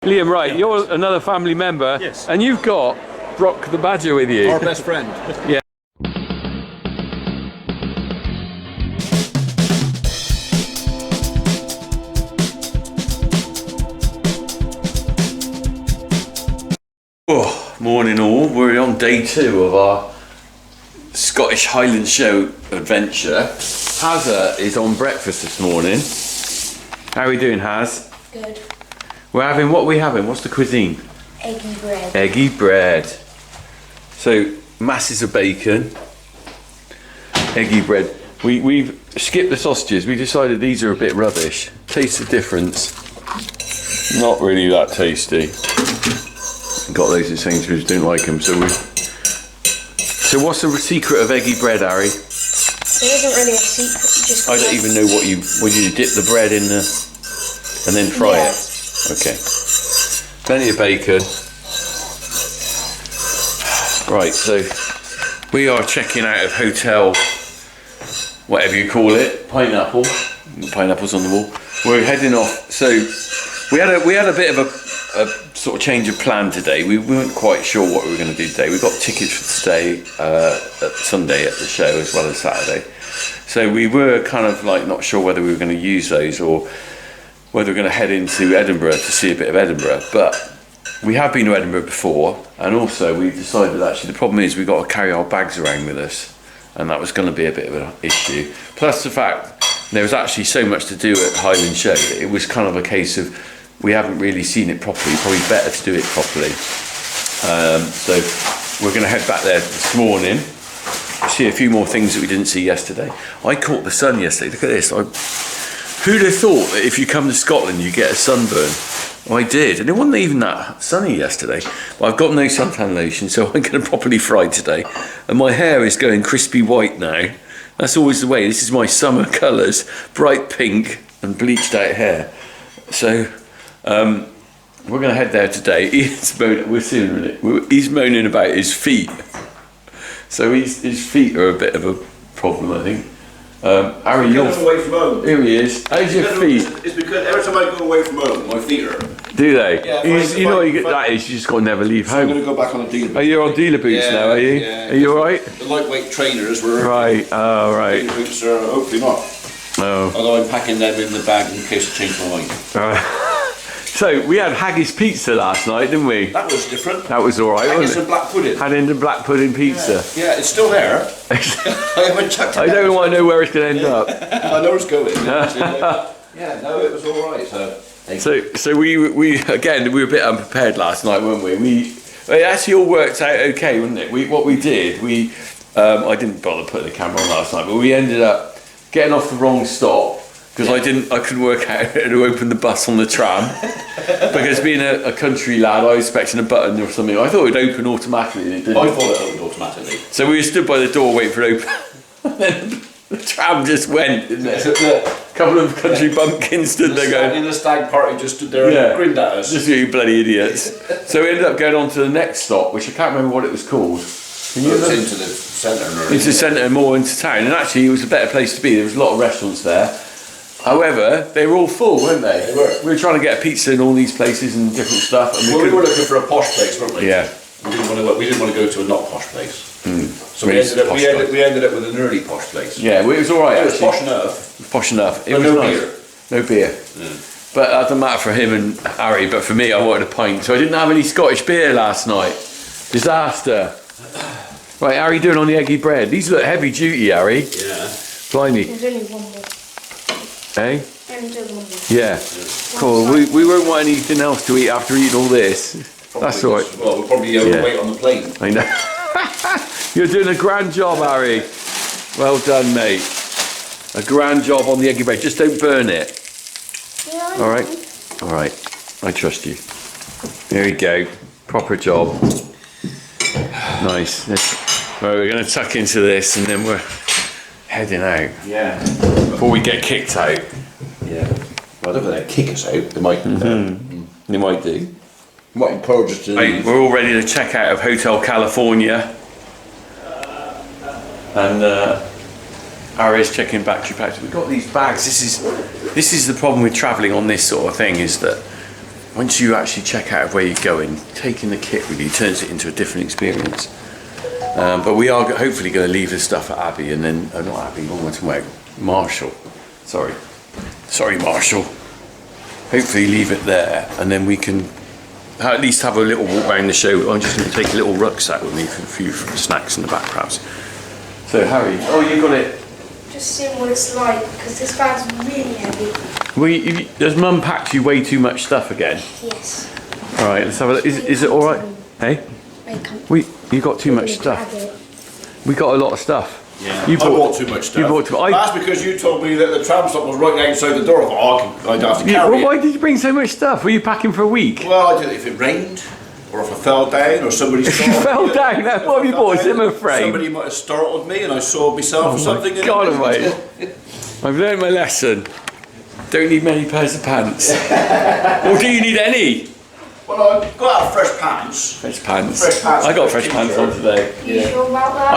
Liam, right, you're another family member, yes, and you've got Brock the Badger with you. our best friend. Yeah. Oh, morning all. We're on day 2 of our Scottish Highland show adventure. Hazza is on breakfast this morning. How are we doing, Haz? Good. We're having, what are we having? What's the cuisine? Eggy bread. Eggy bread. So, masses of bacon. Eggy bread. We've skipped the sausages. We decided these are a bit rubbish. Taste the difference. Not really that tasty. Got those at Sainsbury's, don't like them. So what's the secret of eggy bread, Harry? There isn't really a secret. Just I don't even know what you dip the bread in the and then fry Yeah. it. Okay. Plenty of bacon. Right, so we are checking out of hotel, whatever you call it, Pineapple. Pineapple's on the wall. We're heading off. So we had a bit of a sort of change of plan today. We weren't quite sure what we were going to do today. We got tickets for today, Sunday at the show as well as Saturday. So we were kind of like not sure whether we were going to use those or whether we're going to head into Edinburgh to see a bit of Edinburgh. But we have been to Edinburgh before, and also we decided actually the problem is we've got to carry our bags around with us, and that was going to be a bit of an issue. Plus the fact there was actually so much to do at Highland Show that it was kind of a case of we haven't really seen it properly, probably better to do it properly. So we're going to head back there this morning, see a few more things that we didn't see yesterday. I caught the sun yesterday, look at this. Who'd have thought that if you come to Scotland you get a sunburn? I did, and it wasn't even that sunny yesterday. But I've got no suntan lotion, so I'm going to properly fry today. And my hair is going crispy white now. That's always the way. This is my summer colours, bright pink and bleached out hair. So we're going to head there today. He's moaning about his feet. So his feet are a bit of a problem, I think. Harry, you're away from home. Here he is. How's your feet? It's because every time I go away from home, my feet hurt. Do they? Yeah, You know what you get that is you just got to never leave I'm home. going to go back on a dealer boot. Oh, you're on dealer boots Yeah, now, are you? yeah. Are you alright? The lightweight trainers were Right, oh right. dealer boots are hopefully not. Oh. Although I'm packing them in the bag in case I change my mind. So we had Haggis pizza last night, didn't we? That was different. That was alright, Haggis wasn't and it? black pudding. Had in the black pudding pizza. Yeah, it's still there. I haven't chucked it I don't want to know where it's going to end up. I know it's going. Yeah, no, it was alright. So we were a bit unprepared last night, weren't we? It actually all worked out okay, wasn't it? What we did, I didn't bother putting the camera on last night, but we ended up getting off the wrong stop because I couldn't work out how to open the bus on the tram. Because being a country lad, I was expecting a button or something. I thought it would open automatically. And it didn't. I thought it opened automatically. So we stood by the door waiting for it to open. And then the tram just went, didn't it? A couple of country bumpkins stood there going. In the stag party just stood there and grinned at us. Just you bloody idiots. So we ended up going on to the next stop, which I can't remember what it was called. Can you into the centre. Into the centre, more into town. And actually it was a better place to be. There was a lot of restaurants there. However, they were all full, weren't they? They were. We were trying to get a pizza in all these places and different stuff. And we were looking for a posh place, weren't we? Yeah. We didn't want to go to a not posh place. So we ended up with an early posh place. Yeah, well, it was alright. It was posh enough. It was posh enough. It But was no nice. beer. No beer. Yeah. But that doesn't matter for him and Harry, but for me I wanted a pint. So I didn't have any Scottish beer last night. Disaster. Right, Harry doing on the eggy bread. These look heavy duty, Harry. Yeah. Blimey. There's only one more. Eh? Only one more. Yeah. Cool. We won't want anything else to eat after eating all this. That's all right. Well, we'll probably overweight on the plane. I know. You're doing a grand job, Harry. Well done, mate. A grand job on the eggy bread. Just don't burn it. Yeah, All right. All right. I trust you. There you go. Proper job. Nice. Right, we're going to tuck into this and then we're heading out. Yeah. Before we get kicked out. Yeah. Well, if they kick us out, they might. They might do. Might encourage us to. Right, we're all ready to check out of Hotel California. And Harry's checking battery packs. We've got these bags. This is the problem with travelling on this sort of thing, is that once you actually check out of where you're going, taking the kit with you turns it into a different experience. But we are hopefully going to leave this stuff at Abbey, and then not Abbey, Marshall. Sorry, Marshall. Hopefully leave it there, and then we can at least have a little walk around the show. I'm just going to take a little rucksack with me for a few snacks in the back, perhaps. So Harry, you got it. Just seeing what it's like, because this bag's really heavy. Has Mum packed you way too much stuff again? Yes. All right, let's have a look. Is it all right? Hey, you got too much stuff. We got a lot of stuff. Yeah, you bought too much stuff. You bought That's because you told me that the tram stop was right outside the door. I thought, I'd have to carry it. Why did you bring so much stuff? Were you packing for a week? Well, I did it if it rained, or if I fell down, or somebody If you fell down, what have you bought? A Zimmer frame? Somebody might have startled me and I saw myself or something. God almighty. I've learned my lesson. Don't need many pairs of pants. Or do you need any? Well, I've got to have fresh pants. Fresh pants. Fresh pants. I got fresh pants on today. Are you sure about that?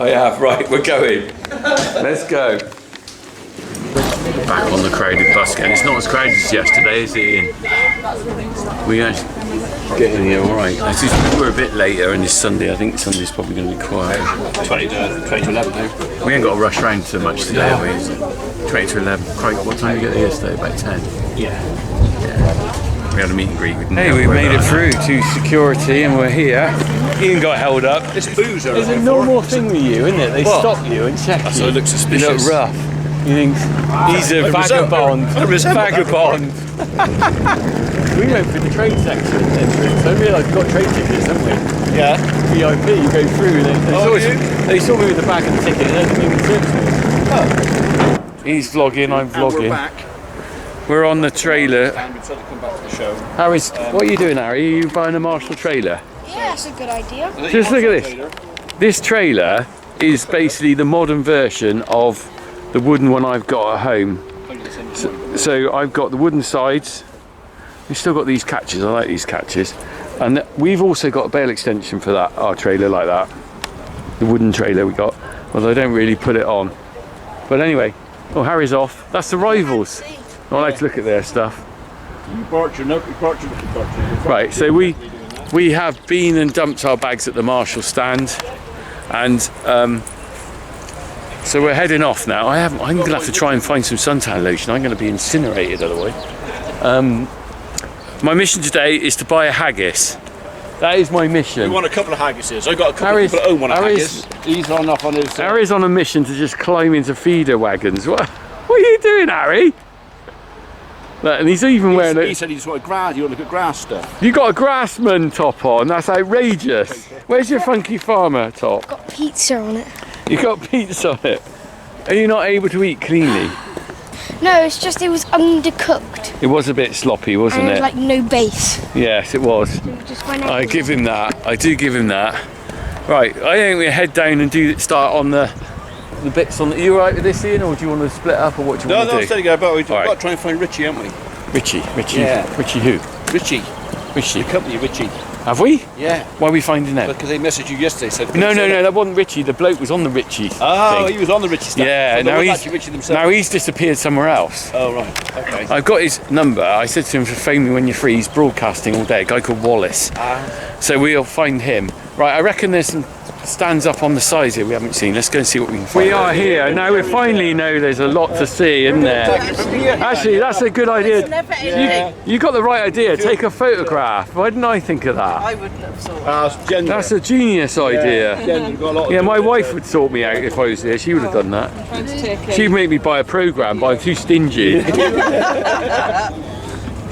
I have. Right, we're going. Let's go. Back on the crowded bus again. It's not as crowded as yesterday, is it, Ian? We actually get in here all right. We're a bit later, and it's Sunday. I think Sunday's probably going to be quiet. 20 to 11 now. We ain't got to rush round so much today, have we? 20 to 11. Craig, what time did we get there yesterday? About 10? Yeah. We had a meet and greet. Hey, we made it through to security and we're here. Ian got held up. This boozer. There's a normal thing with you, isn't it? They stop you and check you. So it looks suspicious. You look rough. You think he's a vagabond. Vagabond. We went through the trade section entrance. I realised we've got trade tickets, haven't we? Yeah. VIP, you go through. They saw me with the bag and the ticket and they didn't even search me. He's vlogging, I'm vlogging. We're back. We're on the trailer. And we decided to come back to the show. Harry's, what are you doing, Harry? Are you buying a Marshall trailer? Yeah, that's a good idea. Just look at this. This trailer is basically the modern version of the wooden one I've got at home. So I've got the wooden sides. We've still got these catches. I like these catches. And we've also got a bale extension for that, our trailer like that. The wooden trailer we got. Although I don't really put it on. But anyway, Harry's off. That's the rivals. I like to look at their stuff. Right, so we have been and dumped our bags at the Marshall stand, and so we're heading off now. I'm going to have to try and find some suntan lotion. I'm going to be incinerated otherwise. My mission today is to buy a haggis. That is my mission. We want a couple of haggises. I've got a couple of people at home want a haggis. He's on off on his. Harry's on a mission to just climb into feeder wagons. What are you doing, Harry? And he's even wearing it. He said he just wanted grass. You want to look at grass stuff. You got a Grassman top on. That's outrageous. Where's your funky farmer top? Got pizza on it. You got pizza on it. Are you not able to eat cleanly? No, it's just it was undercooked. It was a bit sloppy, wasn't And it? like no base. Yes, it was. So it just went I out. give him that. I do give him that. Right, I think we head down and start on the bits on. Are you alright with this, Ian, or do you want to split up, or what do you want to do? No, steady go. But we've got Right. to try and find Richie, haven't we? Richie. Yeah. Richie who? Richie. Richie. The company, Richie. Have we? Yeah. Why are we finding out? Because they messaged you yesterday. Said No, that wasn't Richie. The bloke was on the Richie thing. He was on the Richie stuff. Yeah, so now Richie he's disappeared somewhere else. Oh, right. Okay. I've got his number. I said to him to phone me when you're free. He's broadcasting all day. A guy called Wallace. So we'll find him. Right, I reckon there's some stands up on the sides here we haven't seen. Let's go and see what we can find. We are here. Now we finally know there's a lot to see, isn't there? Actually, that's a good idea. You got the right idea. Take a photograph. Why didn't I think of that? I wouldn't have thought. That's a genius idea. Yeah, my wife would sort me out if I was here. She would have done that. She'd make me buy a programme, but I'm too stingy.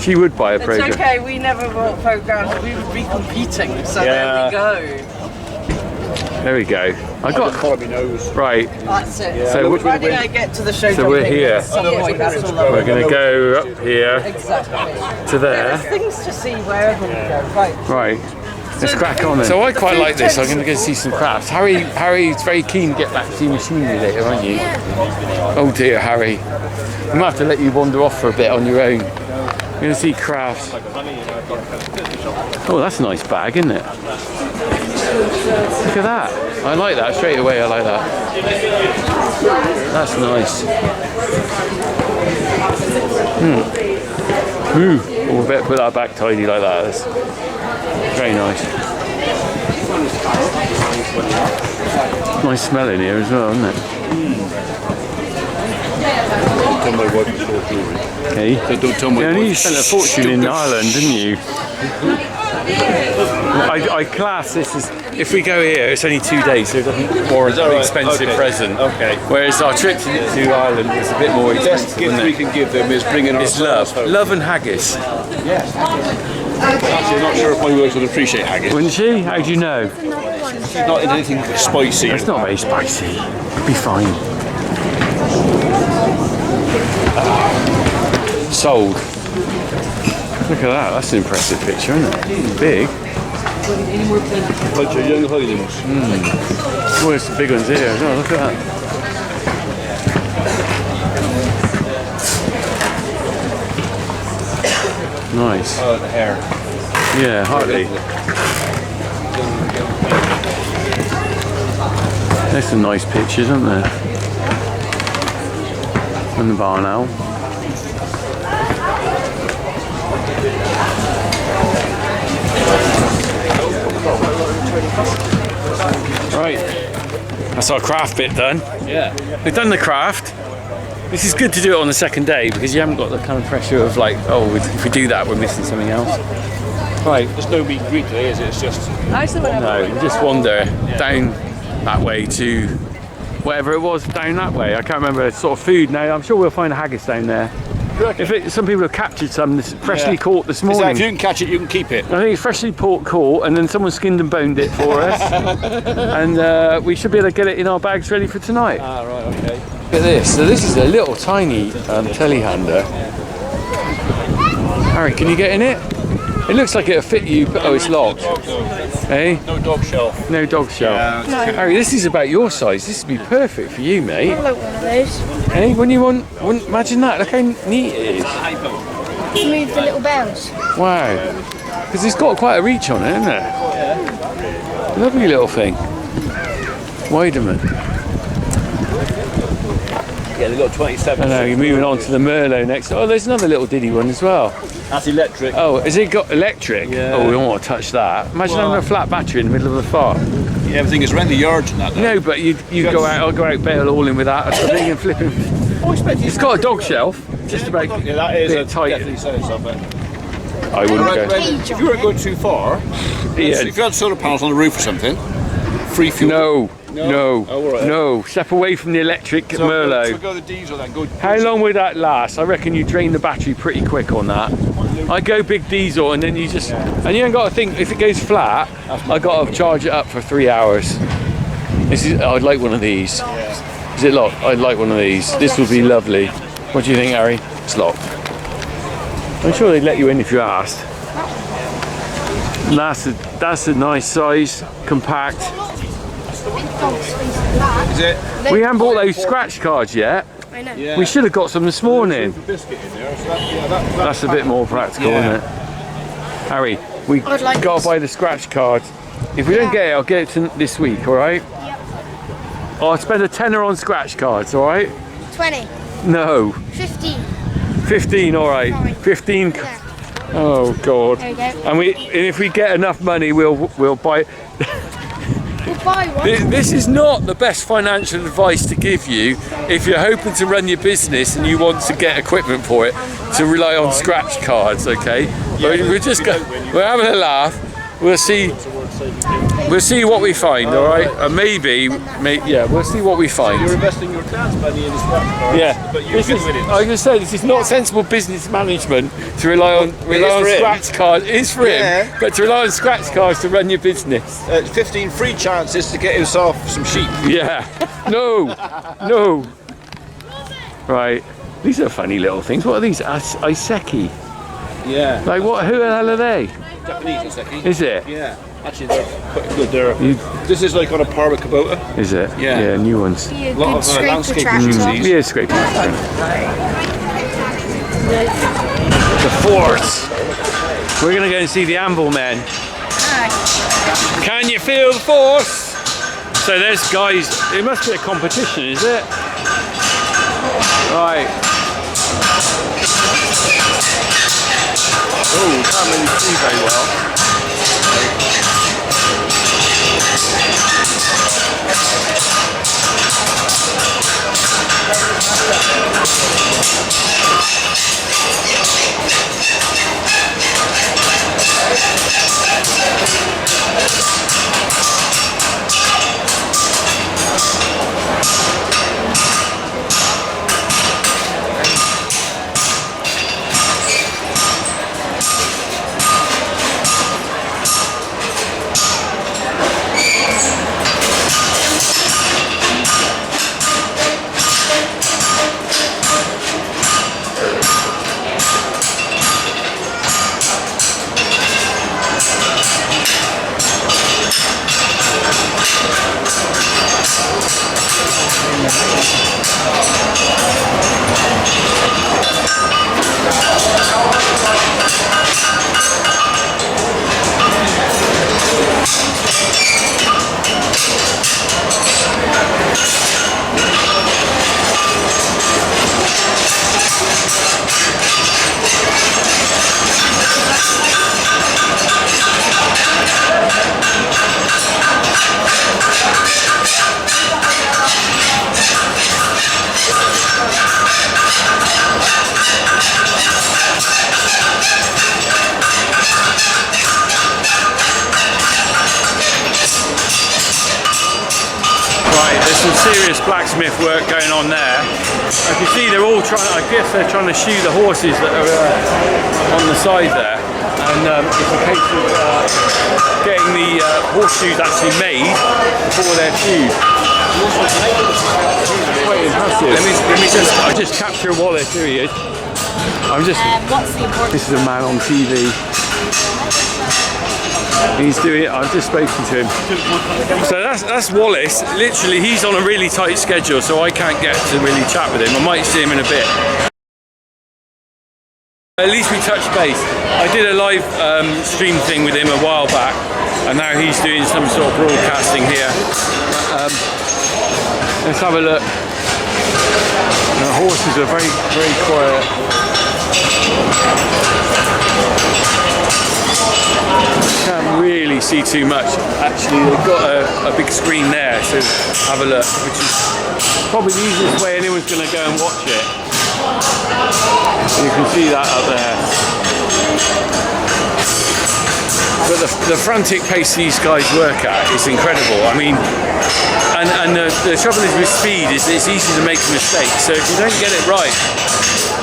She would buy a programme. It's okay, we never bought programs, we would be competing, so there we go. There we go. I got follow my nose. right. That's it. So Providing I get to the show. So we're here. That's all We're going to go up here Exactly. to there. There's things to see wherever we go. Right. Right. Let's crack on then. So I quite like this. I'm going to go see some crafts. Harry's very keen to get back to see machinery later, aren't you? Oh dear, Harry. I might have to let you wander off for a bit on your own. We're going to see crafts. Oh, that's a nice bag, isn't it? Look at that. I like that straight away. I like that. That's nice. Ooh, we'll better put that back tidy like that. That's very nice. Nice smell in here as well, isn't it? Hey? Don't tell my Yeah, wife. you spent a fortune in Ireland, didn't you? I class this as, if we go here, it's only 2 days, so it's a more expensive present. Okay. Whereas our trip to Ireland was a bit more expensive. Best gift we can give them is bringing our It's love. Love and haggis. Yes. Actually, I'm not sure if my wife would appreciate haggis. Wouldn't she? How do you know? She's not into anything spicy. It's not very spicy. It'll be fine. Sold. Look at that. That's an impressive picture, isn't it? Big. Bunch of young Highlands. Oh, there's some big ones here as well. Look at that. Nice. Oh, the hair. Yeah, hardly. There's some nice pictures, aren't there? And the barn owl. Right, that's our craft bit done. Yeah. We've done the craft. This is good to do it on the second day because you haven't got the kind of pressure of like, oh, if we do that, we're missing something else. Right. There's no meet and greet today, is it? It's just... No, you just wander down that way to whatever it was down that way. I can't remember sort of food now. I'm sure we'll find a haggis down there. Some people have captured some freshly caught this morning. If you can catch it, you can keep it. I think it's freshly caught, and then someone skinned and boned it for us, and we should be able to get it in our bags ready for tonight. Ah, right, okay. Look at this. So this is a little tiny telehandler. Harry, can you get in it? It looks like it'll fit you, but oh, it's locked. Hey? No dog shelf. No dog shelf. Yeah. Harry, this is about your size. This would be perfect for you, mate. I like one of those. Hey, when you want, imagine that. Look how neat it is. Move the little bells. Wow. Because it's got quite a reach on it, isn't it? Yeah. Lovely little thing. Weideman. Yeah, they've got 27. I know, you're moving on to the Merlot next. Oh, there's another little diddy one as well. That's electric. Oh, has it got electric? Yeah. Oh, we don't want to touch that. Imagine having a flat battery in the middle of the farm. Yeah, everything is around the yards and that. No, but you go out, I'll go out bail all in with that or something and flipping. It's got a dog shelf, just about Yeah, that is bit tight. definitely says something. I wouldn't go. If you weren't going too far, Yeah. if you had solar panels on the roof or something, free fuel. No. Oh, all right. No. Step away from the electric Merlot. So go the diesel then. Go. How long would that last? I reckon you drain the battery pretty quick on that. I go big diesel and then you just, and you ain't got to think, if it goes flat, I got to charge it up for 3 hours. I'd like one of these. Is it locked? I'd like one of these. This would be lovely. What do you think, Harry? It's locked. I'm sure they'd let you in if you asked. And that's a nice size, compact. Is it? We haven't bought those scratch cards yet. I know. Yeah. We should have got some this morning. Biscuit in there. So That's a bit more practical, isn't it? Harry, we I'd like got this. to buy the scratch card. If we don't get it, I'll get it this week, all right? Yep. I'll spend a tenner on scratch cards, all right? 20. No. 15. 15, all right. Sorry. 15. There. Oh, God. There we go. And if we get enough money, we'll buy. We'll buy one. This is not the best financial advice to give you if you're hoping to run your business and you want to get equipment for it, to rely on scratch cards, okay? We're having a laugh. We'll see what we find, all right? And maybe, we'll see what we find. you're investing your tax money in the scratch cards. Yeah, But you this get is, with it. I was going to say, this is not sensible business management to rely on for him. scratch cards. It is for Yeah. him, but to rely on scratch cards to run your business. 15 free chances to get himself some sheep. Yeah. No. Right. These are funny little things. What are these? Iseki. Yeah. Like what? Who the hell are they? Japanese, Iseki. Is it? Yeah. Actually, they're quite good. They're. You- This is like on a par with Kubota. Is it? Yeah. Yeah, new ones. Be a lot good of, scraper landscape tractor. uses. Yeah, scrape. The force. We're gonna go and see the Anvil men. Can you feel the force? So there's guys. It must be a competition, is it? Right. Oh, can't really see very well. Serious blacksmith work going on there. I can see they're all trying, I guess they're trying to shoe the horses that are on the side there. And it's a case of getting the horseshoes actually made before they're shoed. Quite impressive. Let me just, I just capture Wallace, here he is. I'm just, what's the importance? This is a man on TV. He's doing it, I've just spoken to him. So that's Wallace. Literally, he's on a really tight schedule, so I can't get to really chat with him. I might see him in a bit. At least we touched base. I did a live stream thing with him a while back, and now he's doing some sort of broadcasting here. Let's have a look. The horses are very, very quiet. Can't really see too much. Actually, they've got a big screen there, so have a look, which is probably the easiest way anyone's going to go and watch it. You can see that up there. But the frantic pace these guys work at is incredible. I mean, and the trouble is with speed is it's easy to make a mistake. So if you don't get it right,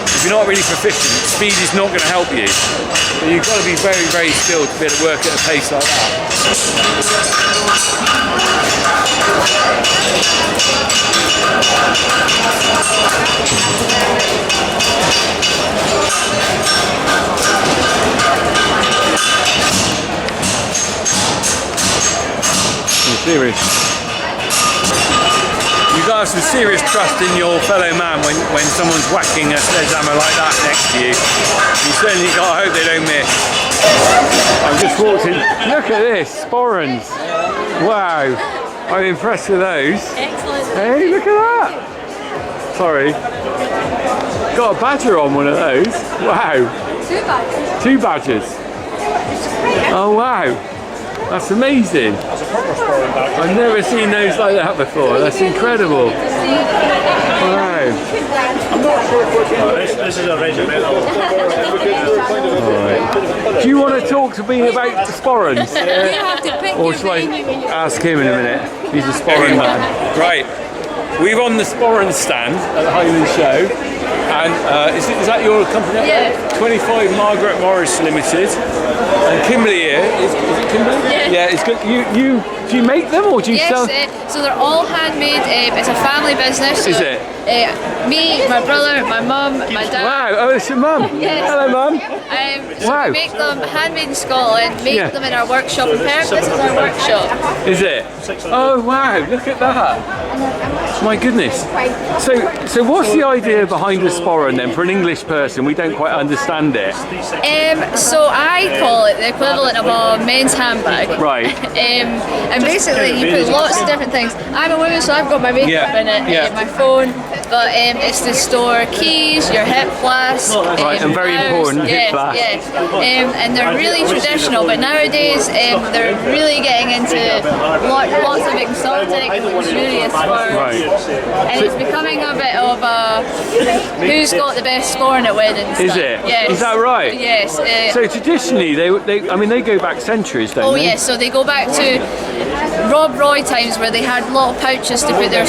if you're not really proficient, speed is not going to help you. So you've got to be very, very skilled to be able to work at a pace like that. Serious. You've got to have some serious trust in your fellow man when someone's whacking a sledgehammer like that next to you. You certainly got to hope they don't miss. I've just walked in. Look at this, Sporrans. Wow, I'm impressed with those. Excellent. Hey, look at that. Sorry. Got a badger on one of those. Wow. 2 badgers. 2 badgers. Oh wow. That's amazing. I've never seen those like that before. That's incredible. Wow. This is a regimental. Right. Do you want to talk to me about the Sporrans? You have to pick Or your shall I name when you ask him in a minute? He's a Sporran man. Right. We're on the Sporran stand at the Highland show. And is that your company? Yeah. 25 Margaret Morris Limited. And Kimberly here. Is it Kimberly? Yeah. Yeah, it's good. Do you make them or do you sell? Yes, so they're all handmade. It's a family business. So, Is it? Me, my brother, my mum, my dad. Wow, oh, it's your mum. Yes. Hello, mum. So Wow. we make them handmade in Scotland, make Yeah. them in our workshop in Perth. This is our workshop. Is it? Oh, wow, look at that. My goodness. So what's the idea behind a sporran then? For an English person, we don't quite understand it. So I call it the equivalent of a a men's handbag. Right. And basically you put lots of different things. I'm a woman, so I've got my makeup in it, my phone, but it's to store keys, your hip flasks. Right, and very important, hip flask. Yes. And they're really traditional, but nowadays they're really getting into lots of exotic, luxurious furs. Right. And it's becoming a bit of a who's got the best sporran at weddings. Is it? Yes. Is that right? Yes. So traditionally, they go back centuries, don't they? Oh yes, so they go back to Rob Roy times where they had little pouches to put their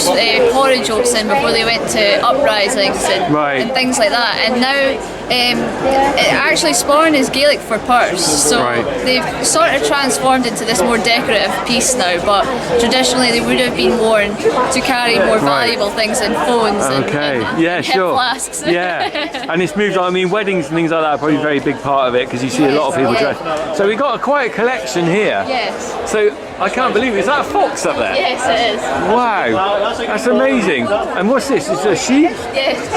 porridge oats in before they went to uprisings and things like that. And now actually sporran is Gaelic for purse, so they've sort of transformed into this more decorative piece now, but traditionally they would have been worn to carry more valuable things and phones and hip flasks. And it's moved on. I mean, weddings and things like that are probably a very big part of it because you see a lot of people dressed. So we've got quite a collection here. Yes. So I can't believe it. Is that a fox up there? Yes, it is. Wow, that's amazing. And what's this? Is it a sheep? Yes.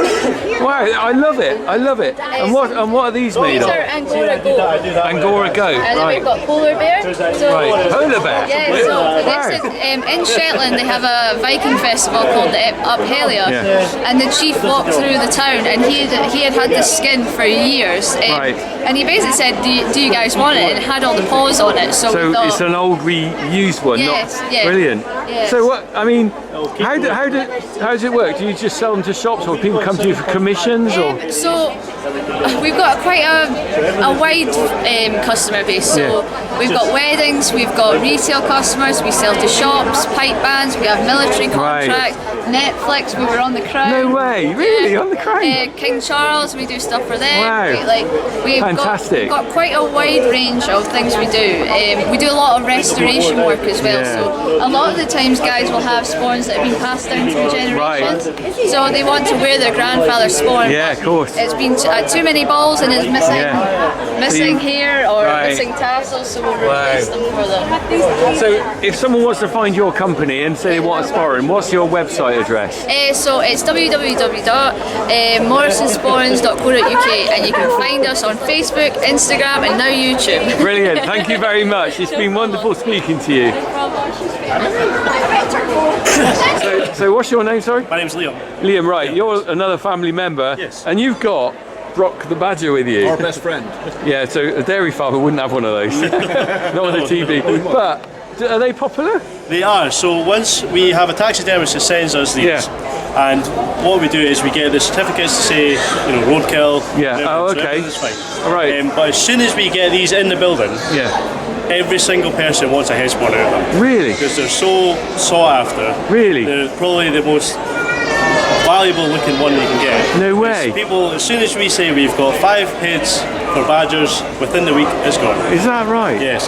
Wow, I love it. I love it. And what are these made of? These are Angora goat. Angora goat. And then we've got polar bear. So, polar bear. Yeah. So this is, in Shetland they have a Viking festival called the Uphelia, and the chief walked through the town, and he had this skin for years. And he basically said, "Do you guys want it?" And it had all the paws on it. So we thought, it's an old reused one. Yes. Brilliant. Yes. So what? I mean, how does it work? Do you just sell them to shops, or people come to you for commissions, or? So we've got quite a wide customer base. So we've got weddings, we've got retail customers, we sell to shops, pipe bands, we have military contracts, Netflix. We were on The Crown. No way, really, on The Crown? King Charles, we do stuff for them. Wow. We've fantastic. got quite a wide range of things we do. We do a lot of restoration work as well. So a lot of the times guys will have sporrans that have been passed down through generations. So they want to wear their grandfather's sporran. Yeah, of course. It's been too many balls and it's missing hair or missing tassels, so we'll replace them for them. So if someone wants to find your company and say they want a sporran, what's your website address? So it's www.morrisonsporrans.co.uk, and you can find us on Facebook, Instagram and now YouTube. Brilliant, thank you very much. It's been wonderful speaking to you. So what's your name, sorry? My name's Liam. Liam, right, you're another family member. Yes. And you've got Brock the Badger with you. Our best friend. Yeah, so a dairy farmer wouldn't have one of those. Not on the TV. But are they popular? They are. So once we have a taxidermist that sends us these, and what we do is we get the certificates to say, roadkill. Yeah. Oh, okay. That's fine. All right. But as soon as we get these in the building, every single person wants a head spawn out of them. Really? Because they're so sought after. Really? They're probably the most valuable looking one you can get. No way. People, as soon as we say we've got 5 heads for badgers, within the week it's gone. Is that right? Yes,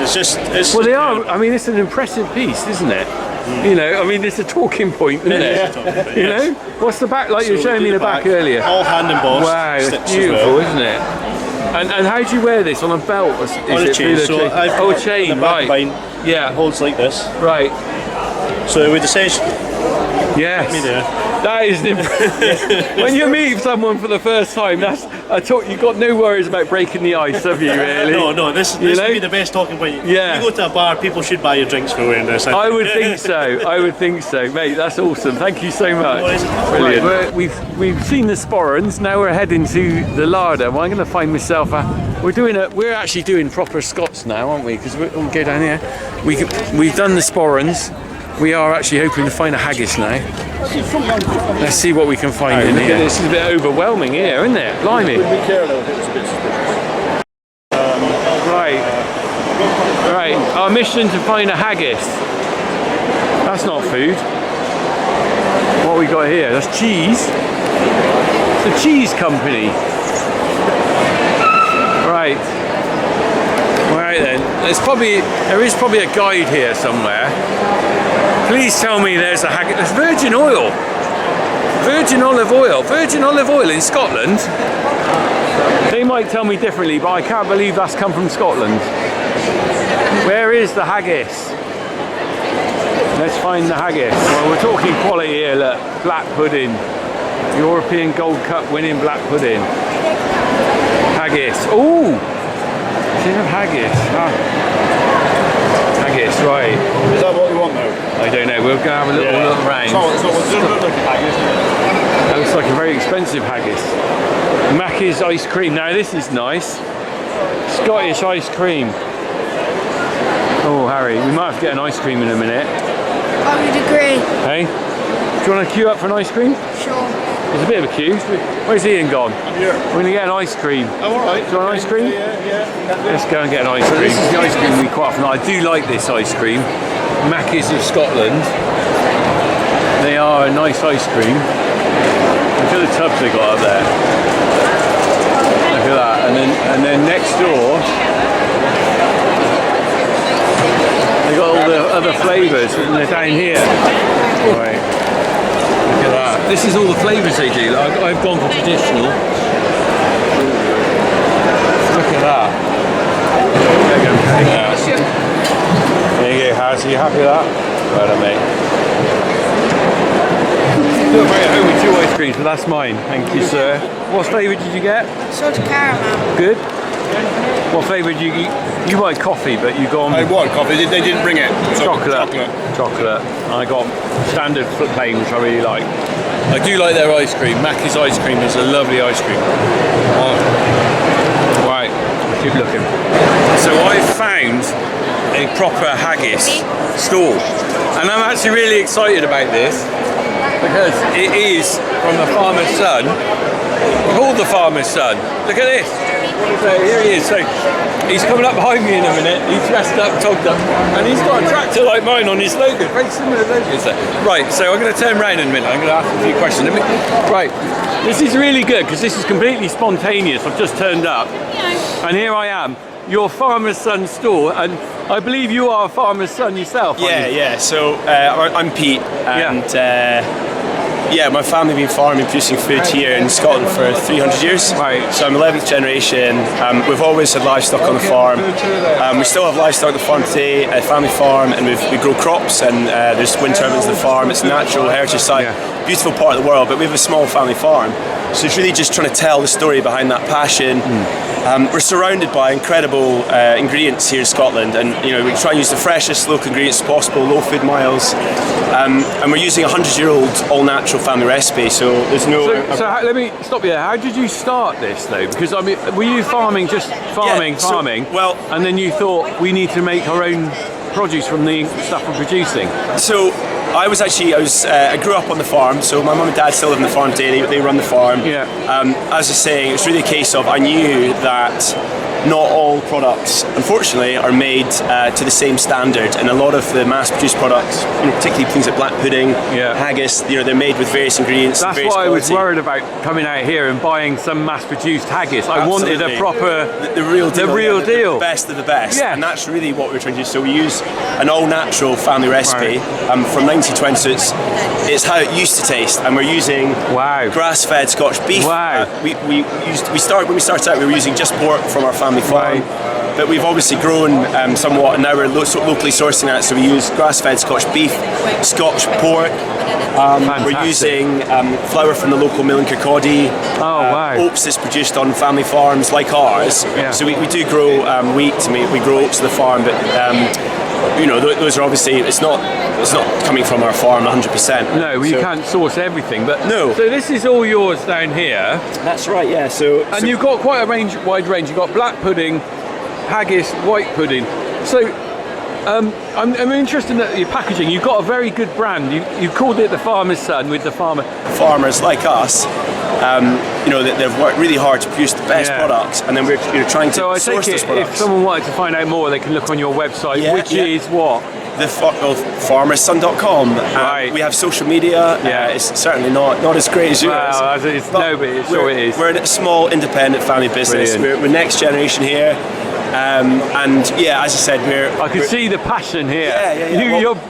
well, they are. I mean, it's an impressive piece, isn't it? I mean, it's a talking point, isn't it? What's the back like? You were showing me the back earlier. All hand embossed. Wow, it's beautiful, isn't it? And how do you wear this on a belt? On a chain. So a chain, right? It holds like this. Right. So it would essentially. Yes. That is impressive. When you meet someone for the first time, you've got no worries about breaking the ice, have you, really? No, this would be the best talking point. Yeah. You go to a bar, people should buy your drinks for wearing this. I would think so. Mate, that's awesome. Thank you so much. Brilliant. Right, we've seen the sporrans, now we're heading to the larder. Well, I'm going to find myself we're actually doing proper Scots now, aren't we? Because we'll go down here. We've done the sporrans. We are actually hoping to find a haggis now. Let's see what we can find in here. This is a bit overwhelming here, isn't it? Blimey. Right. Our mission to find a haggis. That's not food. What we got here? That's cheese. It's a cheese company. Right. Right then. There is probably a guide here somewhere. Please tell me there's a haggis. There's virgin oil. Virgin olive oil. Virgin olive oil in Scotland. They might tell me differently, but I can't believe that's come from Scotland. Where is the haggis? Let's find the haggis. Well, we're talking quality here, look. Black pudding. European Gold Cup winning black pudding. Haggis. Ooh! Tin of haggis. Right. Is that what you want though? I don't know. We'll go have a little look around. It doesn't look like a haggis. That looks like a very expensive haggis. Mackie's ice cream. Now this is nice. Scottish ice cream. Oh, Harry, we might have to get an ice cream in a minute. I would agree. Hey? Do you want to queue up for an ice cream? Sure. There's a bit of a queue. Where's Ian gone? I'm here. We're going to get an ice cream. Oh, alright. Do you want an ice cream? Yeah. Let's go and get an ice cream. This is the ice cream we quite often. I do like this ice cream. Mackie's of Scotland. They are a nice ice cream. Look at the tubs they got up there. Look at that. And then next door, they got all the other flavours, and they're down here. Right. Look at that. This is all the flavours they do. I've gone for traditional. Look at that. There you go, Haz. Are you happy with that? Right on, mate. Look, right at home with 2 ice creams, but that's mine. Thank you, sir. What flavour did you get? Salted caramel. Good. What flavour did you eat? You like coffee, but you got. I want coffee. They didn't bring it. Chocolate. And I got standard plain, which I really like. I do like their ice cream. Mackie's ice cream is a lovely ice cream. Right, keep looking. So I found a proper haggis stall, and I'm actually really excited about this because it is from the farmer's son, called the farmer's son. Look at this. So here he is. So he's coming up behind me in a minute. He's dressed up, togged up, and he's got a tractor like mine on his logo. Very similar logo. So, right, so I'm going to turn around in a minute. I'm going to ask a few questions. Right, this is really good because this is completely spontaneous. I've just turned up, and here I am, your farmer's son store, and I believe you are a farmer's son yourself. Yeah. So I'm Pete, and yeah, my family have been farming, producing food here in Scotland for 300 years. Right. So I'm 11th generation. We've always had livestock on the farm. We still have livestock on the farm today, a family farm, and we grow crops, and there's wind turbines on the farm. It's a natural heritage site, beautiful part of the world, but we have a small family farm. So it's really just trying to tell the story behind that passion. We're surrounded by incredible ingredients here in Scotland, and we try and use the freshest local ingredients possible, low food miles, and we're using a 100-year-old all-natural family recipe. So there's no. So let me stop you there. How did you start this though? Because I mean, were you farming, farming, well, and then you thought we need to make our own produce from the stuff we're producing? So I grew up on the farm, so my mum and dad still live on the farm today, they run the farm. As I was saying, it's really a case of I knew that not all products, unfortunately, are made to the same standard, and a lot of the mass-produced products, particularly things like black pudding, haggis, they're made with various ingredients. That's various why I was quality. worried about coming out here and buying some mass-produced haggis. I wanted a proper, the real deal, deal, the best of the best, yeah. And that's really what we're trying to do. So we use an all-natural family recipe from 1920, so it's how it used to taste, and we're using grass-fed Scotch beef. When we started out, we were using just pork from our family farm, but we've obviously grown somewhat, and now we're locally sourcing that. So we use grass-fed Scotch beef, Scotch pork. We're using flour from the local mill in Kirkcaldy. Oats that's produced on family farms like ours. So we do grow wheat, and we grow oats to the farm, but those are obviously it's not coming from our farm 100%. No, you can't source everything, but no. So this is all yours down here. That's right, yeah. And you've got quite a wide range. You've got black pudding, haggis, white pudding. So I'm interested in your packaging. You've got a very good brand. You called it the farmer's son with the farmer. Farmers like us, they've worked really hard to produce the best products, and then we're trying to source those products. If someone wanted to find out more, they can look on your website, which is what? farmerson.com. We have social media. It's certainly not as great as yours. But it is. We're a small independent family business. We're next generation here. And as I said, I can see the passion here.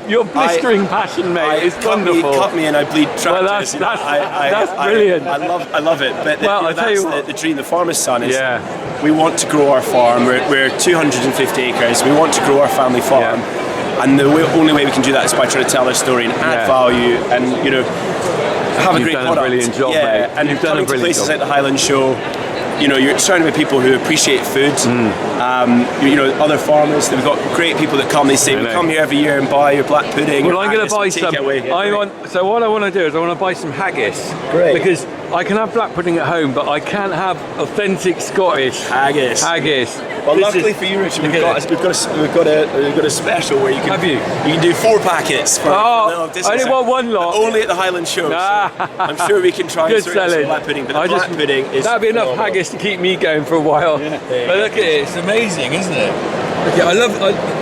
Your blistering passion, mate. It's wonderful. Cut me and I bleed tractors. That's brilliant. I love it. But that's the dream. The farmer's son is. We want to grow our farm. We're 250 acres. We want to grow our family farm. And the only way we can do that is by trying to tell our story and add value, and have a great product. Brilliant job, mate. And you've done a brilliant places job. Like the Highland show. you know, you're surrounded by people who appreciate food. You know, other farmers. We've got great people that come. They say, "We come here every year and buy your black pudding." Well, I'm going to buy some. So what I want to do is I want to buy some haggis. Great. Because I can have black pudding at home, but I can't have authentic Scottish haggis. Well, luckily for you, Richard, we've got a special where you can you can do 4 packets for I only want one lot. Only at the Highland show. So I'm sure we can try and sort out some black pudding. But the black pudding is that'd be enough haggis to keep me going for a while. Yeah. But look at it, it's amazing, isn't it? Okay, I love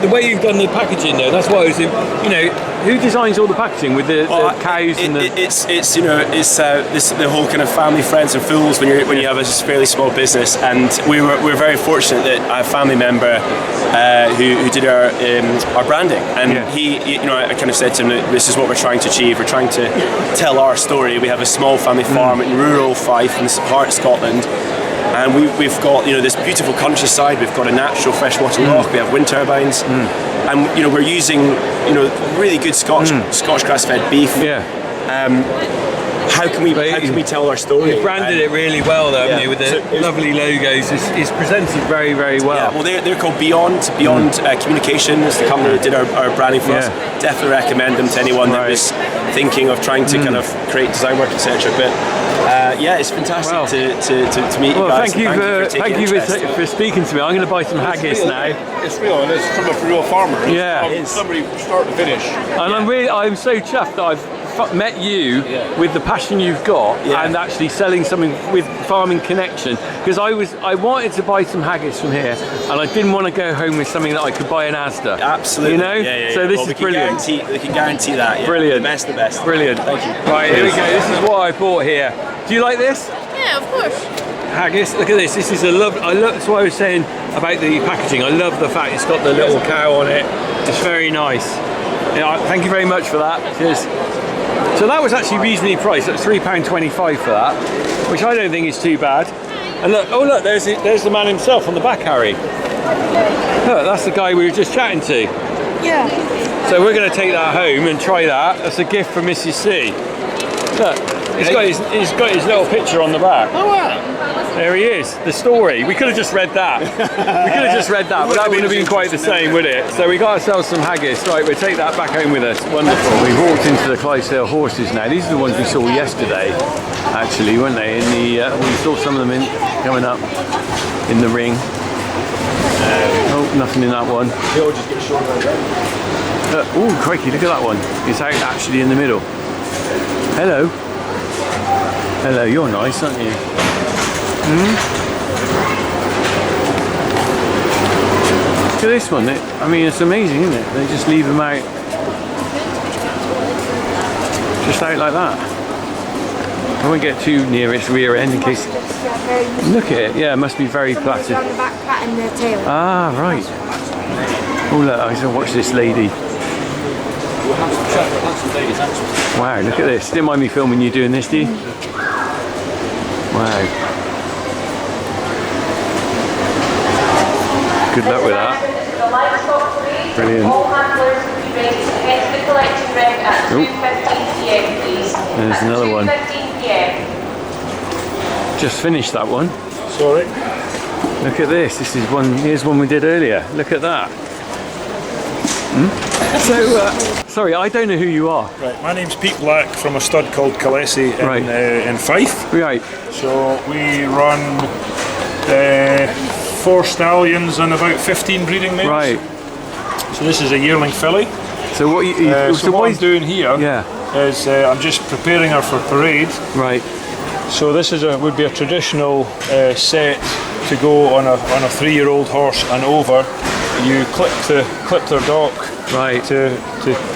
the way you've done the packaging though. That's why I was, you know, who designs all the packaging with the cows and the? It's you know the whole kind of family, friends and fools when you have a fairly small business, and we're very fortunate that I have a family member who did our branding, and he you know, I kind of said to him that this is what we're trying to achieve. We're trying to tell our story. We have a small family farm in rural Fife in the heart of Scotland. And we've got, you know, this beautiful countryside. We've got a natural freshwater loch. We have wind turbines, and you know, we're using, you know, really good Scotch grass-fed beef. Yeah. How can we tell our story? You've branded it really well, though, haven't you, with the lovely logos. It's presented very, very well. Yeah, well, they're called Beyond Communication. It's the company that did our branding for us. Definitely recommend them to anyone that was thinking of trying to kind of create design work, etc. But yeah, it's fantastic to meet you guys. Thank you for speaking to me. I'm going to buy some haggis now. It's real, and it's from a real farmer. Yeah, somebody from start to finish. And I'm so chuffed that I've met you with the passion you've got and actually selling something with farming connection, because I wanted to buy some haggis from here and I didn't want to go home with something that I could buy in Asda. Absolutely. You know? So this is brilliant. We can guarantee that. Yeah. Brilliant. The best. Brilliant. Thank you. Right, here we go. This is what I bought here. Do you like this? Yeah, of course. Haggis, look at this. This is a that's what I was saying about the packaging. I love the fact it's got the little cow on it. It's very nice. Yeah, thank you very much for that. Cheers. So that was actually reasonably priced. That's £3.25 for that, which I don't think is too bad. And look, there's the man himself on the back, Harry. Look, that's the guy we were just chatting to. Yeah. So we're going to take that home and try that. That's a gift from Mrs. C. Look, he's got his little picture on the back. Oh wow! There he is, the story. We could have just read that. But that wouldn't have been quite the same, would it? So we got ourselves some haggis. Right, we'll take that back home with us. Wonderful. We've walked into the Clydesdale horses now. These are the ones we saw yesterday, actually, weren't they? We saw some of them coming up in the ring. Oh, nothing in that one. Oh, crikey, look at that one. It's out actually in the middle. Hello. Hello, you're nice, aren't you? Look at this one. I mean, it's amazing, isn't it? They just leave them out. Just out like that. I won't get too near its rear end in case... Look at it. Yeah, it must be very placid. On the back patting their tail. Ah, right. Oh, look, I should watch this lady. Wow, look at this. Didn't mind me filming you doing this, do you? Wow. Good luck with that. Brilliant. There's another one. Just finished that one. Sorry. Look at this. This is one. Here's one we did earlier. Look at that. So, sorry, I don't know who you are. Right, my name's Pete Black from a stud called Calesi in Fife. Right. So we run 4 stallions and about 15 breeding males. Right. So this is a yearling filly. So what what I'm doing here is I'm just preparing her for parade. Right. So this is would be a traditional set to go on a 3-year-old horse and over. You clip their dock to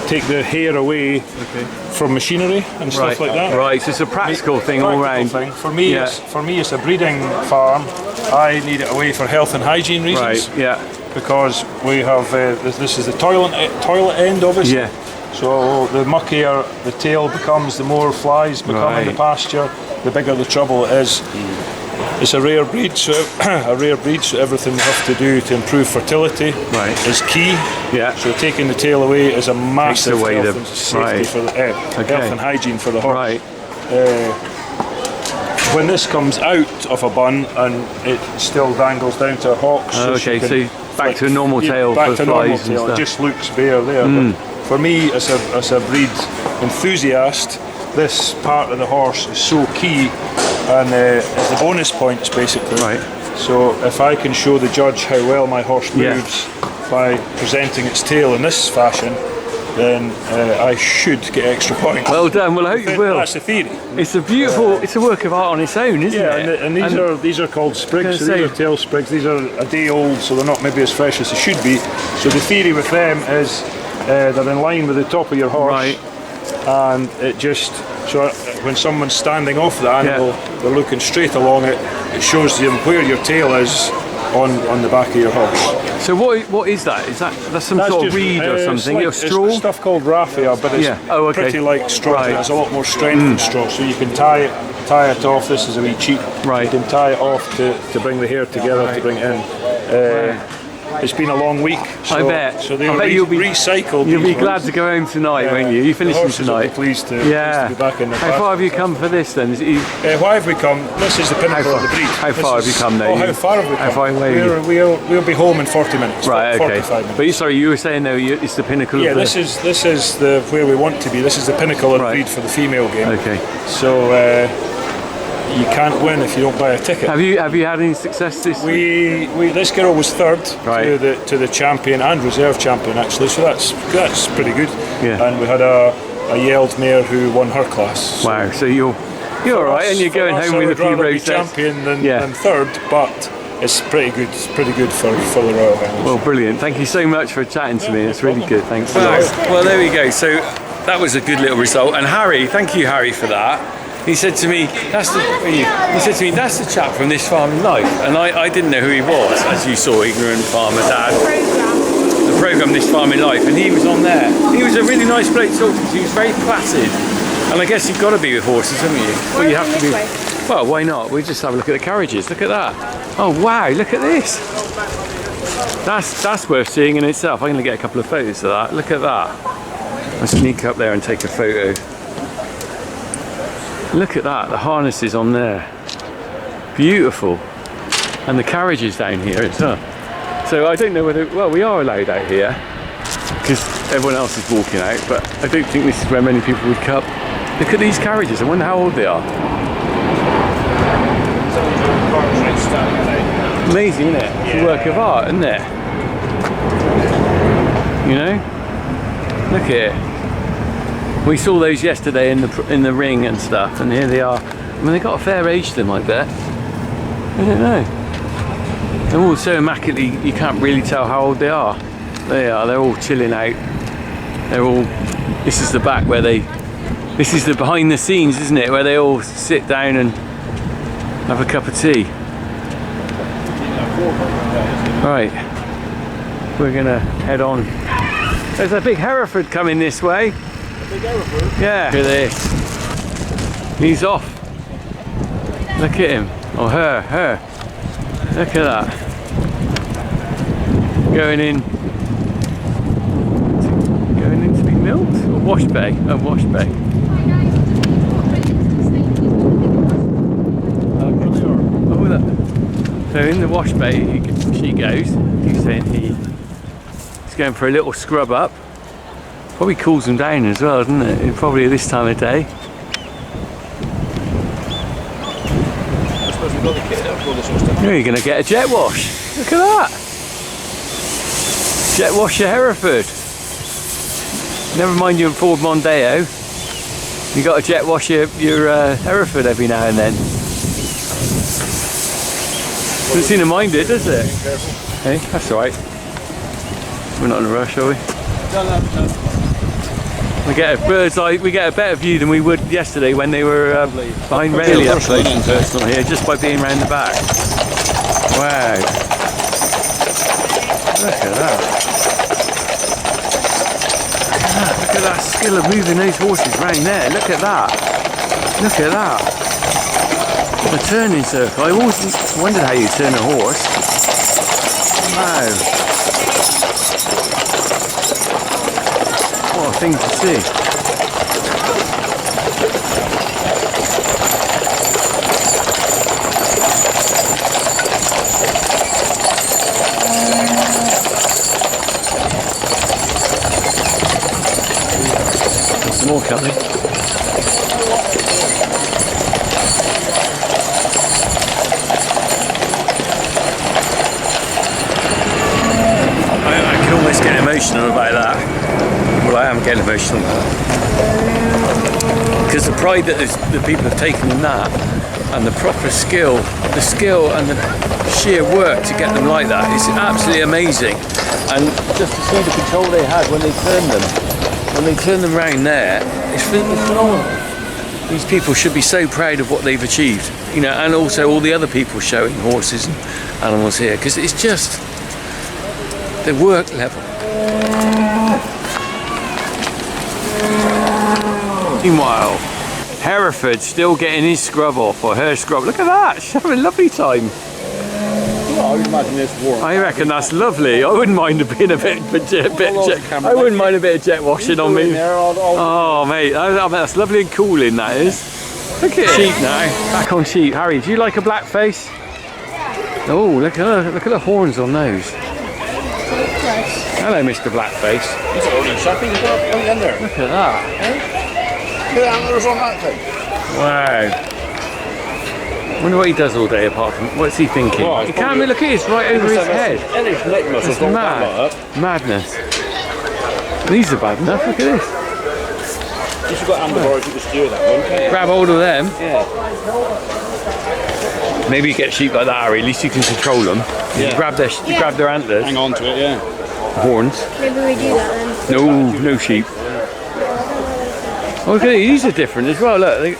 take the hair away from machinery and stuff like that. Right, so it's a practical thing all round. For me, it's a breeding farm. I need it away for health and hygiene reasons. Right, yeah. Because we have this is the toilet end, obviously. Yeah. So the muckier the tail becomes, the more flies become in the pasture, the bigger the trouble it is. It's a rare breed, so everything we have to do to improve fertility is key. Yeah. So taking the tail away is a massive health and safety for the health and hygiene for the horse. Right. when this comes out of a bun and it still dangles down to her hocks. Okay, so back to a normal tail back for to normal flies tail. and It stuff. just looks bare there. But for me, as a breed enthusiast, this part of the horse is so key, and it's the bonus points basically. Right. So if I can show the judge how well my horse moves by presenting its tail in this fashion, then I should get extra points. Well done. Well, I hope you will. That's the theory. It's a beautiful. It's a work of art on its own, isn't it? And these are called sprigs. So these are tail sprigs. These are a day old, so they're not maybe as fresh as they should be. So the theory with them is they're in line with the top of your horse, right? And it just when someone's standing off the animal, they're looking straight along it. It shows them where your tail is on the back of your horse. So what is that? That's some sort of reed or something? Like, a straw? It's stuff called raffia, but it's pretty like straw. Right. It has a lot more strength than straw, so you can tie it off. This is a wee cheat. Right. You can tie it off to bring the hair together to bring it in. It's been a long week. So, I bet. So they're you'll be recycled. You'll be glad to go home tonight, won't you? You finish them tonight. Will be pleased to be back in the How far have you come for this then? Why have we come? This is the pinnacle of the breed. How far have you come now? How far have we come? How far away are you? We'll be home in 40 minutes. Right. Okay. 45 minutes. But sorry, you were saying though it's the pinnacle. Yeah. Of the... This is the where we want to be. This is the pinnacle of the breed for the female game. Okay. So. You can't win if you don't buy a ticket. Have you had any success this week? This girl was third to the champion and reserve champion actually, so that's pretty good. Yeah. And we had a yelled mare who won her class. So wow. So you're all right, and you're going home with a few road sets. Champion than third, but it's pretty good. It's pretty good for the Royal Highlands. Well, brilliant. Thank you so much for chatting to me. It's really good. Thanks a lot. Well, there we go. So that was a good little result. And Harry, thank you, Harry, for that. He said to me, that's the chap from This Farm in Life, and I didn't know who he was, as you saw, ignorant farmer dad. The programme This Farm in Life, and he was on there. He was a really nice bloke to talk to. He was very placid, and I guess you've got to be with horses, haven't you? Well, you have to be. Well, why not? We'll just have a look at the carriages. Look at that. Oh wow! Look at this. That's worth seeing in itself. I'm going to get a couple of photos of that. Look at that. I'll sneak up there and take a photo. Look at that, the harnesses on there. Beautiful. And the carriages down here as well. So I don't know whether, well, we are allowed out here because everyone else is walking out, but I don't think this is where many people would come. Look at these carriages, I wonder how old they are. Amazing, isn't it? It's a work of art, isn't it? You know? Look at it. We saw those yesterday in the ring and stuff, and here they are. I mean, they got a fair age to them, I bet. I don't know. They're all so immaculately, you can't really tell how old they are. They are. They're all chilling out. They're all. This is the back where they. This is the behind the scenes, isn't it? Where they all sit down and have a cup of tea. Right. We're gonna head on. There's a big Hereford coming this way. Yeah. Look at this. He's off. Look at him. Or her. Look at that. Going in to be milked? Or wash bay? Oh, wash bay. Oh, look. So in the wash bay she goes. He's saying he's going for a little scrub up. Probably cools them down as well, doesn't it? Probably this time of day. You're going to get a jet wash. Look at that. Jet wash your Hereford. Never mind your Ford Mondeo. You got to jet wash your Hereford every now and then. Doesn't seem to mind it, does it? Hey, that's alright. We're not in a rush, are we? We get a bird's eye. We get a better view than we would yesterday when they were behind really up close and personal here, just by being round the back. Wow! Look at that! Look at that skill of moving those horses round there. Look at that! Look at that! The turning circle. I always wondered how you turn a horse. Wow! What a thing to see. more coming. I can almost get emotional about that. Well, I am getting emotional about that. Because the pride that the people have taken in that, and the proper skill and the sheer work to get them like that is absolutely amazing. And just to see the control they had when they turned them round there, it's phenomenal. These people should be so proud of what they've achieved, you know, and also all the other people showing horses and animals here, because it's just the work level. Meanwhile, Hereford still getting his scrub off, or her scrub. Look at that, she's having a lovely time. I would imagine it's warm. I reckon that's lovely. I wouldn't mind being a bit jet. I wouldn't mind a bit of jet washing on me. Oh mate, that's lovely and cooling, that is. Look at sheep now. Back on sheep. Harry, do you like a black face? Oh, look at the horns on those. Hello, Mr. Blackface. He's ordering something. Look in there. Look at that. Look at the antlers on that thing. Wow. I wonder what he does all day apart from, what's he thinking? Well, you can't look at his right over his head. It's mad. Madness. These are bad enough, look at this. You should got handlebars, you could steer that one. Grab hold of them. Yeah. Maybe you get sheep like that, Harry, at least you can control them. Yeah. You grab their antlers. Hang on to it, yeah. Horns. Maybe we do that then. No sheep. Oh, look at these are different as well, look.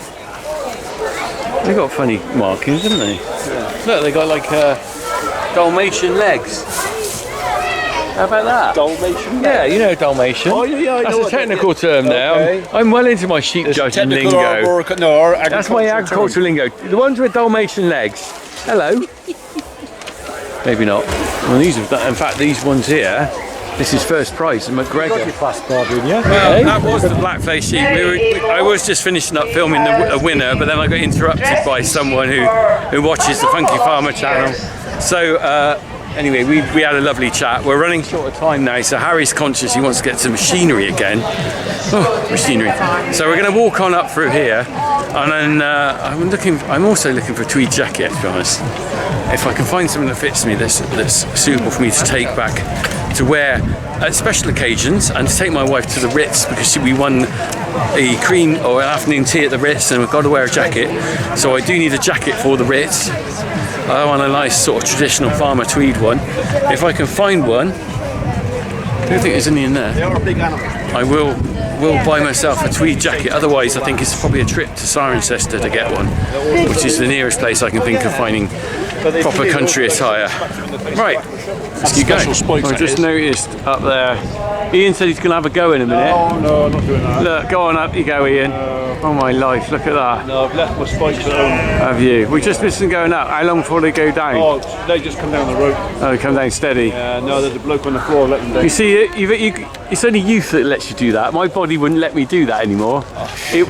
They got funny markings, haven't they? Yeah. Look, they got like Dalmatian legs. How about that? Dalmatian? Yeah, you know Dalmatian. Oh, yeah, I know. That's a technical term now. Okay. I'm well into my sheep judging lingo. That's my agricultural lingo. The ones with Dalmatian legs. Hello. Maybe not. Well, these have done, in fact, these ones here. This is first prize, and McGregor. Well, that was the blackface sheep. I was just finishing up filming a winner, but then I got interrupted by someone who watches the Funky Farmer channel. So anyway, we had a lovely chat. We're running short of time now, so Harry's conscious he wants to get to machinery again. Oh, machinery. So we're going to walk on up through here, and then I'm also looking for a tweed jacket, to be honest. If I can find something that fits me, that's suitable for me to take back to wear at special occasions, and to take my wife to the Ritz, because we won a cream or an afternoon tea at the Ritz, and we've got to wear a jacket. So I do need a jacket for the Ritz. I want a nice sort of traditional farmer tweed one. If I can find one, I don't think there's any in there. They are big animals. I will buy myself a tweed jacket. Otherwise, I think it's probably a trip to Cirencester to get one, which is the nearest place I can think of finding proper country attire. Right, let's keep going. I just noticed up there, Ian said he's going to have a go in a minute. Oh no, I'm not doing that. Look, go on up you go, Ian. Oh my life, look at that. No, I've left my spikes at home. Have you? We just missed them going up. How long before they go down? Oh, they just come down the road. Oh, they come down steady. No, there's a bloke on the floor let them down. You see, it's only youth that lets you do that. My body wouldn't let me do that anymore.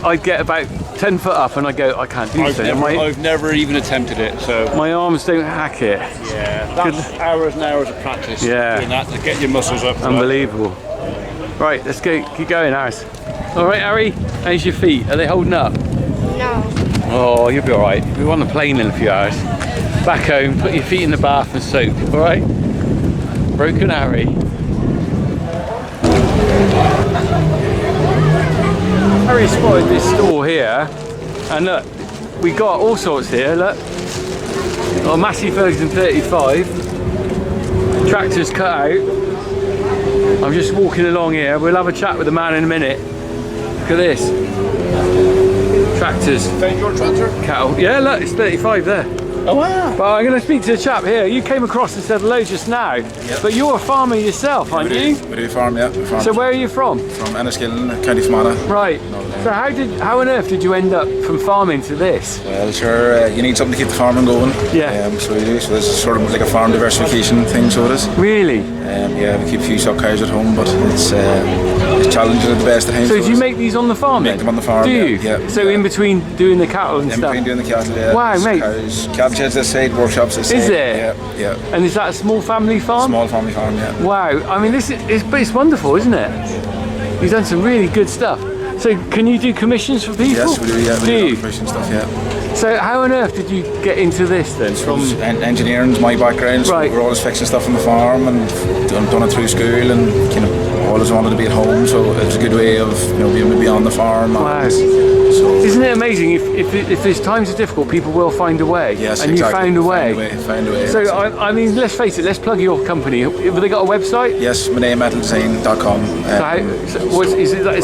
I'd get about 10 foot up and I go, I can't do that. I've never even attempted it, so. My arms don't hack it. Yeah, that's hours and hours of practice. Yeah. Doing that to get your muscles up. Unbelievable. Right, let's go. Keep going, Harris. All right, Harry. How's your feet? Are they holding up? No. Oh, you'll be all right. We're on the plane in a few hours. Back home, put your feet in the bath and soak. All right. Broken Harry. Harry spotted this store here, and look, we got all sorts here. Look, got a Massey Ferguson 35. Tractors cut out. I'm just walking along here. We'll have a chat with the man in a minute. Look at this. Tractors. Your tractor? Cattle. Yeah, look, it's 35 there. Oh wow. Well, I'm going to speak to the chap here. You came across and said hello just now, but you're a farmer yourself, aren't you? We do farm, yeah. So where are you from? From Enniskillen, County Fermanagh. Right. So how on earth did you end up from farming to this? Well, sure, you need something to keep the farming going. Yeah. So we do. So this is sort of like a farm diversification thing, so it is. Really? Yeah, we keep a few stock cows at home, but it's challenging at the best of times. So do you make these on the farm then? Make them on the farm, do you? Yeah. So in between doing the cattle and stuff? In between doing the cattle, yeah. Wow, mate. Cows, cattle sheds this side, workshops this side. Is it? Yeah. And is that a small family farm? Small family farm, yeah. Wow, I mean it's wonderful, isn't it? You've done some really good stuff. So can you do commissions for people? Yes, we do. Yeah, we do commission stuff. Yeah. So how on earth did you get into this then? From engineering's my background. So right. we're always fixing stuff on the farm and done it through school, and kind of always wanted to be at home. So it was a good way of being on the farm. Wow. So isn't it amazing? If there's times are difficult, people will find a way. Yes, and exactly. you found a way. Found a way. So I mean, let's face it. Let's plug your company. Have they got a website? Yes, MonetMetalDesign.com. Is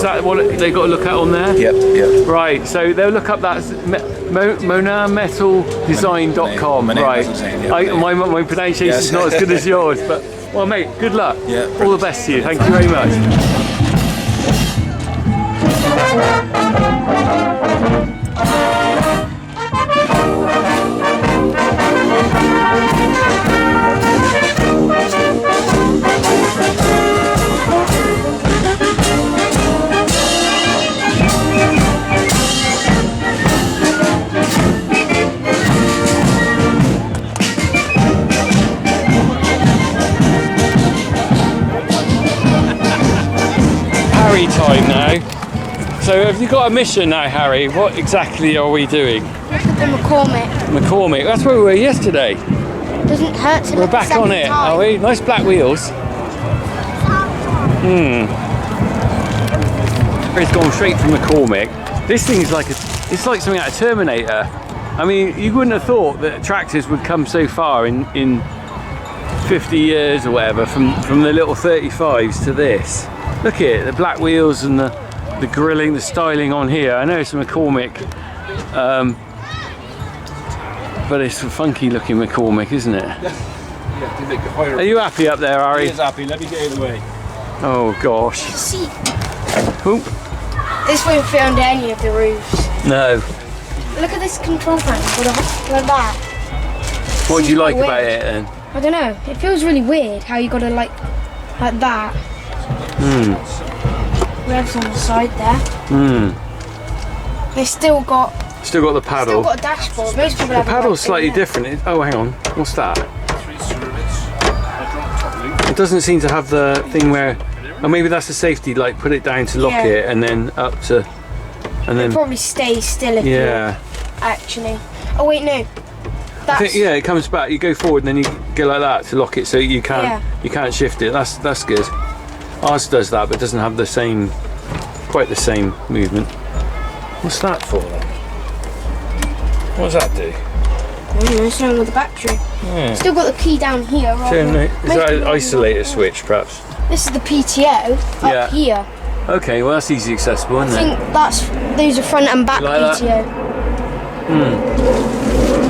that what they got to look at on there? Yep. Right. So they'll look up that MonetMetalDesign.com. Right. My pronunciation is not as good as yours, but well, mate, good luck. Yeah. All the best to you. Thank you very much. Harry time now. So have you got a mission now, Harry? What exactly are we doing? Look at the McCormick, that's where we were yesterday. Doesn't hurt to We're back on it, are we? Nice black wheels. It's gone straight from McCormick. This thing is it's like something out of Terminator. I mean, you wouldn't have thought that tractors would come so far in 50 years or whatever, from the little 35s to this. Look at it, the black wheels and the grilling, the styling on here. I know it's a McCormick, but it's a funky looking McCormick, isn't it? Are you happy up there, Harry? He is happy. Let me get out of the way. Oh gosh. See, Oop. this won't fit under any of the roofs. No. Look at this control panel, like that. What do you like about it then? I don't know. It feels really weird how you got to like that. Revs on the side there. They still got the paddle. Still got a dashboard. Most people have the paddle's slightly different. Oh, hang on. What's that? It doesn't seem to have the thing where. Oh, maybe that's a safety. Like put it down to lock it, and then up to, and then. It probably stays still if you actually. Oh wait, no. I think, it comes back. You go forward, and then you go like that to lock it, so you can't shift it. That's good. Ours does that, but doesn't have quite the same movement. What's that for then? What does that do? I don't know, it's wrong with the battery. Yeah. Still got the key down here. Is that an isolator switch, perhaps? This is the PTO up here. Okay, well that's easy accessible, isn't it? I think those are front and back PTO.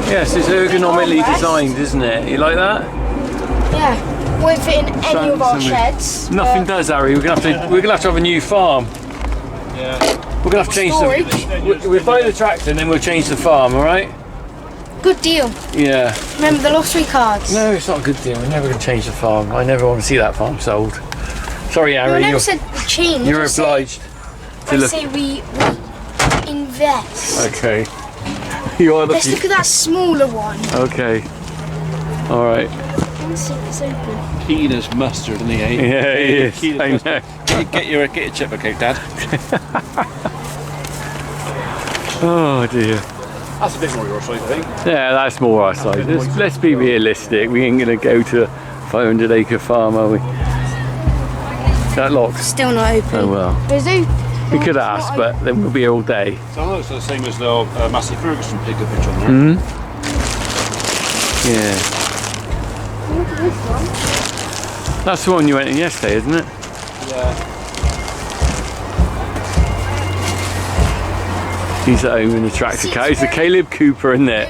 Yes, it's ergonomically designed, isn't it? You like that? Yeah. Won't fit in any of our sheds. Nothing does, Harry. We're gonna have to have a new farm. Yeah. We're gonna have to change we'll buy the tractor and then we'll change the farm, alright? Good deal. Yeah. Remember the lottery cards? No, it's not a good deal. We're never gonna change the farm. I never want to see that farm sold. Sorry, Harry. I never said change. You're obliged to look. I say we invest. Okay. You are the. Let's look at that smaller one. Okay. Alright. Let's see if it's open. Keen as mustard, isn't he? Yeah, he is. I know. Get your chipper cake, Dad. Oh dear. That's a bit more your size, I think. Yeah, that's more our size. Let's be realistic. We ain't gonna go to a 500-acre farm, are we? That lock's still not open. Oh well. There's open. We could ask, but then we'll be here all day. So I know it's the same as the Massey Ferguson pickup pitch on there. Yeah. Look at this one. That's the one you went in yesterday, isn't it? Yeah. He's at home in the tractor car. It's a Caleb Cooper, isn't it?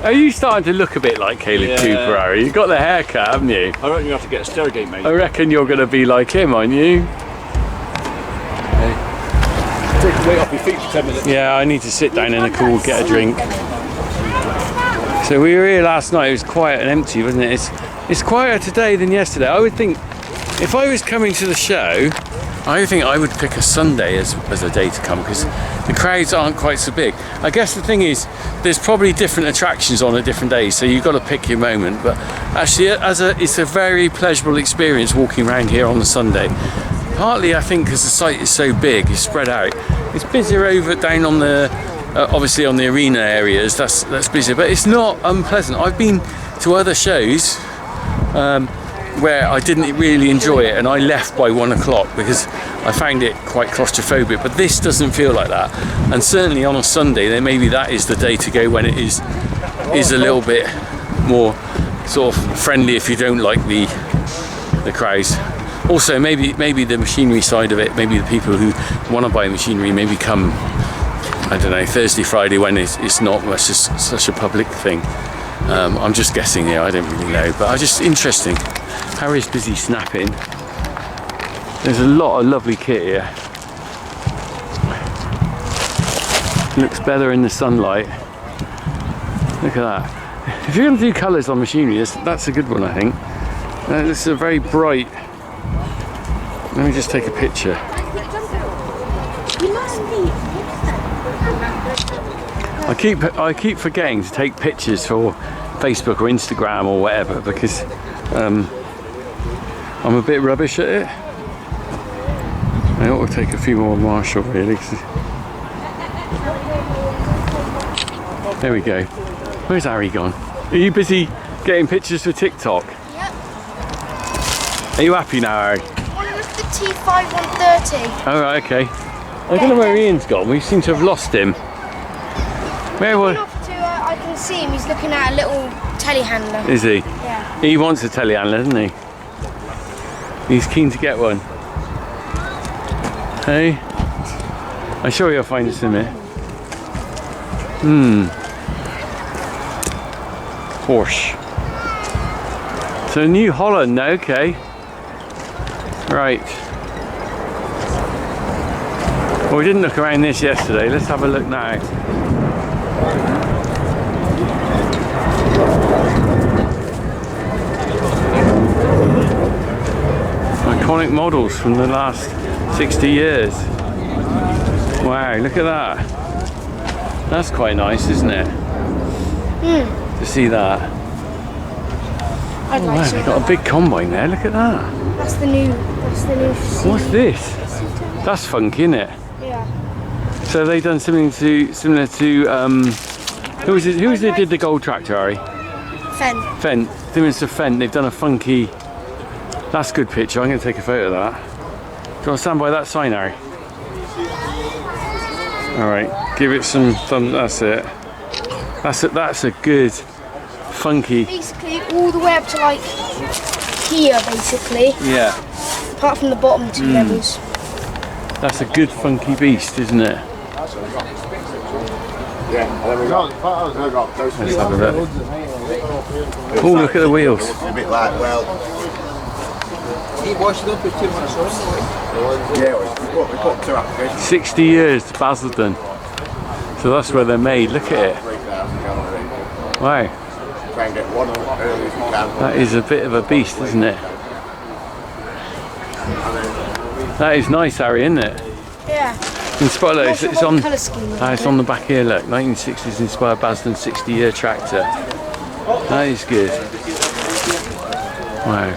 Are you starting to look a bit like Caleb Cooper, Harry? You've got the haircut, haven't you? I reckon you have to get a stairgate, mate. I reckon you're going to be like him, aren't you? Take the weight off your feet for 10 minutes. Yeah, I need to sit down in the cool, get a drink. So we were here last night. It was quiet and empty, wasn't it? It's quieter today than yesterday. I would think if I was coming to the show, I think I would pick a Sunday as a day to come because the crowds aren't quite so big. I guess the thing is, there's probably different attractions on a different day, so you've got to pick your moment. But actually, it's a very pleasurable experience walking around here on the Sunday. Partly, I think, because the site is so big, it's spread out. It's busier over down on the, obviously on the arena areas. That's busier, but it's not unpleasant. I've been to other shows where I didn't really enjoy it, and I left by 1 o'clock because I found it quite claustrophobic. But this doesn't feel like that, and certainly on a Sunday, then maybe that is the day to go when it is a little bit more sort of friendly if you don't like the crowds. Also, maybe the machinery side of it, maybe the people who want to buy machinery maybe come, I don't know, Thursday, Friday, when it's not such a public thing. I'm just guessing here, I don't really know, but just interesting. Harry's busy snapping. There's a lot of lovely kit here. Looks better in the sunlight. Look at that. If you're going to do colours on machinery, that's a good one, I think. This is a very bright. Let me just take a picture. I keep forgetting to take pictures for Facebook or Instagram or whatever because I'm a bit rubbish at it. I ought to take a few more Marshall really. There we go. Where's Harry gone? Are you busy getting pictures for TikTok? Yep. Are you happy now, Harry? One was the T5 130. Oh, right, okay. I don't know where Ian's gone. We seem to have lost him. Where was? I can see him. He's looking at a little telehandler. Is he? Yeah. He wants a telehandler, doesn't he? He's keen to get one. Hey? I'm sure you'll find us in it. Porsche. So New Holland, okay. Right. Well, we didn't look around this yesterday. Let's have a look now. Iconic models from the last 60 years. Wow, look at that. That's quite nice, isn't it? To see that. I'd like to. They've got a big combine there, look at that. That's the new What's this? That's funky, isn't it? Yeah. So they've done something similar to who was it that did the gold tractor, Harry? Fendt. Similar to Fendt, they've done a funky. That's a good picture. I'm going to take a photo of that. Do you want to stand by that sign, Harry? Alright, give it some thumb. That's it. That's a good, funky. Basically, all the way up to like here, basically. Yeah. Apart from the bottom 2 levels. That's a good, funky beast, isn't it? Yeah, Let's have a look. Oh, look at the wheels. A bit like, well. Keep washing up with too much sauce. Yeah, we put 2 applications. 60 years to Basildon. So that's where they're made. Look at it. Wow. Try and get one early as we can. That is a bit of a beast, isn't it? That is nice, Harry, isn't it? Yeah. Inspired, it's on. Colour scheme. It's on the back here. Look, 1960s inspired Basildon 60-year tractor. That is good. Wow.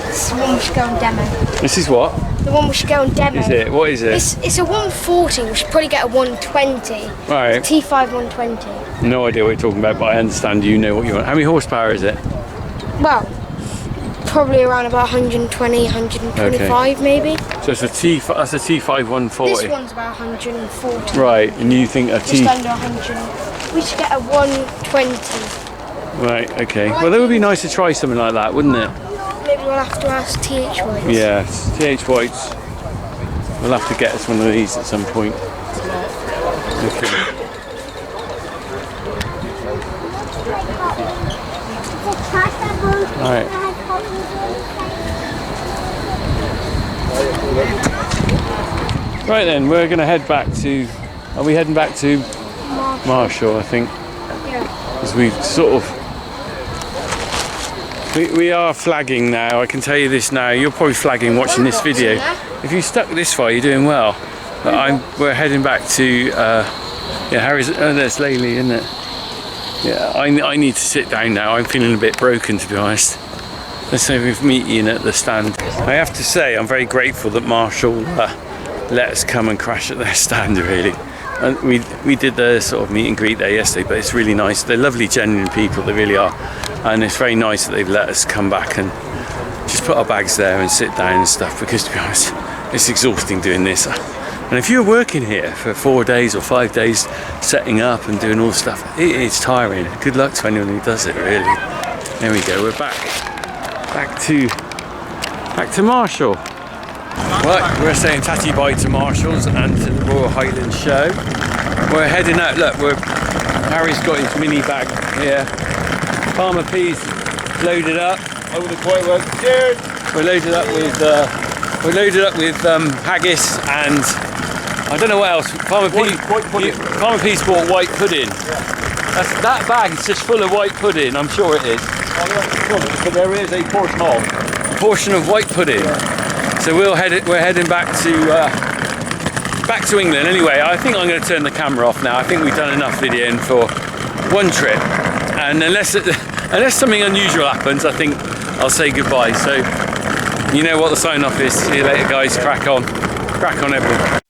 This is the one we should go on demo. This is what? The one we should go on demo. Is it? What is it? It's a 140. We should probably get a 120. Right. It's a T5 120. No idea what you're talking about, but I understand you know what you want. How many horsepower is it? Well, probably around about 120, 125 maybe. So it's that's a T5 140. This one's about 140. Right, and you think a Just under 100. We should get a 120. Right, okay. Well, that would be nice to try something like that, wouldn't it? Maybe we'll have to ask TH Whites. Yeah, TH Whites. We'll have to get us one of these at some point. Okay. Alright. Right then, we're going to head back to... Are we heading back to Marshall, I think? Yeah. Because we've sort of... We are flagging now, I can tell you this now. You're probably flagging watching this video. If you stuck this far, you're doing well. But we're heading back to... yeah, Harry's... Oh, there's Laylee, isn't it? Yeah, I need to sit down now. I'm feeling a bit broken, to be honest. Let's say we've meet Ian at the stand. I have to say I'm very grateful that Marshall let us come and crash at their stand, really. And we did the sort of meet and greet there yesterday, but it's really nice. They're lovely, genuine people, they really are. And it's very nice that they've let us come back and just put our bags there and sit down and stuff, because to be honest, it's exhausting doing this. And if you're working here for 4 days or 5 days, setting up and doing all the stuff, it's tiring. Good luck to anyone who does it, really. There we go, we're back to Marshall. Right, we're saying tatty bye to Marshall's and to the Royal Highland show. We're heading out. Look, Harry's got his mini bag here. Farmer P's loaded up. Over the quite well. Cheers. We're loaded up with haggis and I don't know what else. Farmer P's bought white pudding. That bag is just full of white pudding. I'm sure it is. But there is a portion of white pudding. So we're heading back to England. Anyway, I think I'm going to turn the camera off now. I think we've done enough videoing for one trip, and unless something unusual happens, I think I'll say goodbye. So you know what the sign off is. See you later, guys. Crack on everyone.